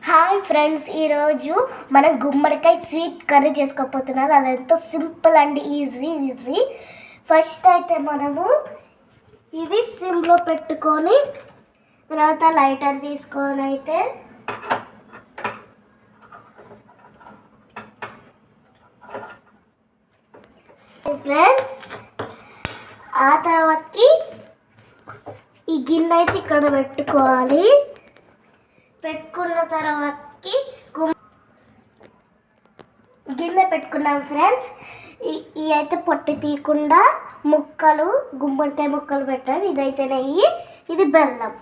Hi friends, ఈరోజు మనం గుమ్మడికాయ స్వీట్ కర్రీ చేసుకోకపోతున్నారు. అది ఎంతో సింపుల్ అండ్ ఈజీ. ఫస్ట్ అయితే మనము ఇది సిమ్లో పెట్టుకొని తర్వాత లైటర్ తీసుకొని అయితే ఫ్రెండ్స్ ఆ తర్వాతకి ఈ గిన్నె అయితే ఇక్కడ పెట్టుకోవాలి. పెట్టుకున్న తర్వాతకి గిన్నె పెట్టుకున్నాం ఫ్రెండ్స్. ఇవి అయితే పొట్టి తీయకుండా ముక్కలు గుమ్మడికాయ ముక్కలు పెట్టాను. ఇదైతే నెయ్యి, ఇది బెల్లం.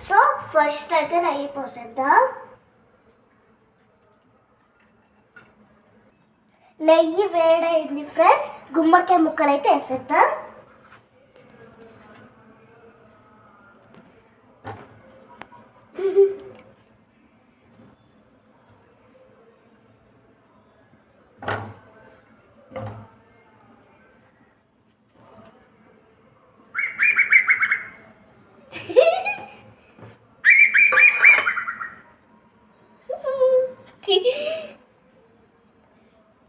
సో ఫస్ట్ అయితే నెయ్యి పోసేద్దాం. నెయ్యి వేడైంది ఫ్రెండ్స్. గుమ్మడికాయ ముక్కలు అయితే వేసేద్దాం.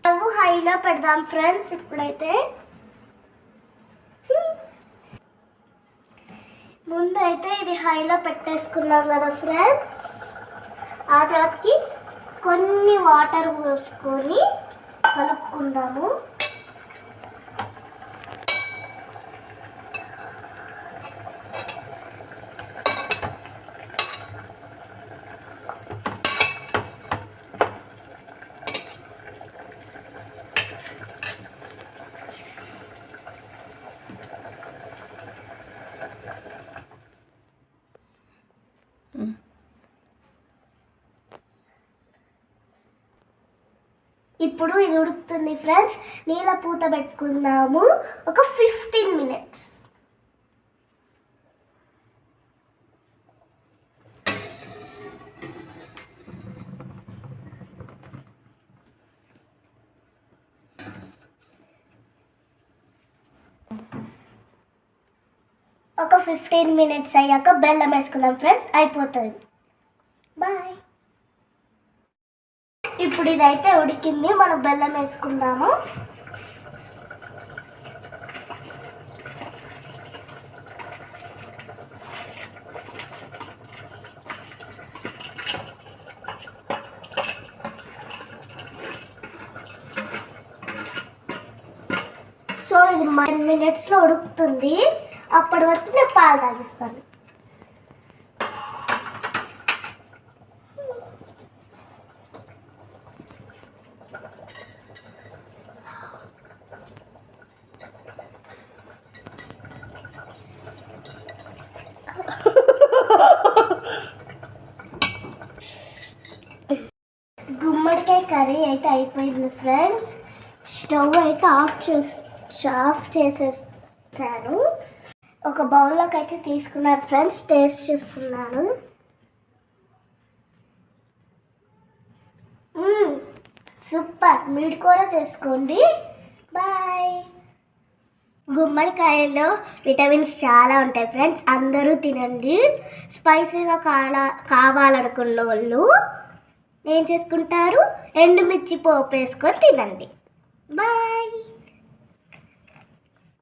స్టవ్ హైలో పెడదాం ఫ్రెండ్స్. ఇప్పుడైతే ముందైతే ఇది హైలో పెట్టేసుకున్నాం కదా ఫ్రెండ్స్. ఆ తర్వాతకి కొన్ని వాటర్ పోసుకొని కలుపుకుందాము. ఇప్పుడు ఇది ఉడుకుతుంది ఫ్రెండ్స్. నీళ్ళ పూత పెట్టుకుందాము ఒక 15 minutes. ఒక 15 minutes అయ్యాక బెల్లం వేసుకుందాం ఫ్రెండ్స్. అయిపోతుంది. బాయ్. ఇప్పుడు ఇదైతే ఉడికింది. మనం బెల్లం వేసుకుందాము. సో ఇది 10 minutesలో ఉడుకుతుంది. అప్పటి వరకు నేను పాలు తాగిస్తాను. గుమ్మడికాయ కర్రీ అయితే అయిపోయింది ఫ్రెండ్స్. స్టవ్ అయితే ఆఫ్ చేసేస్తాను. ఒక బౌల్లోకి అయితే తీసుకున్నాను ఫ్రెండ్స్. టేస్ట్ చేస్తున్నాను. సూపర్. మీరు కూడా చేసుకోండి. బాయ్. గుమ్మడికాయలో విటమిన్స్ చాలా ఉంటాయి ఫ్రెండ్స్. అందరూ తినండి. స్పైసీగా కావాలనుకున్న వాళ్ళు ఏం చేసుకుంటారు, ఎండుమిర్చి పోపు వేసుకొని తినండి. బాయ్.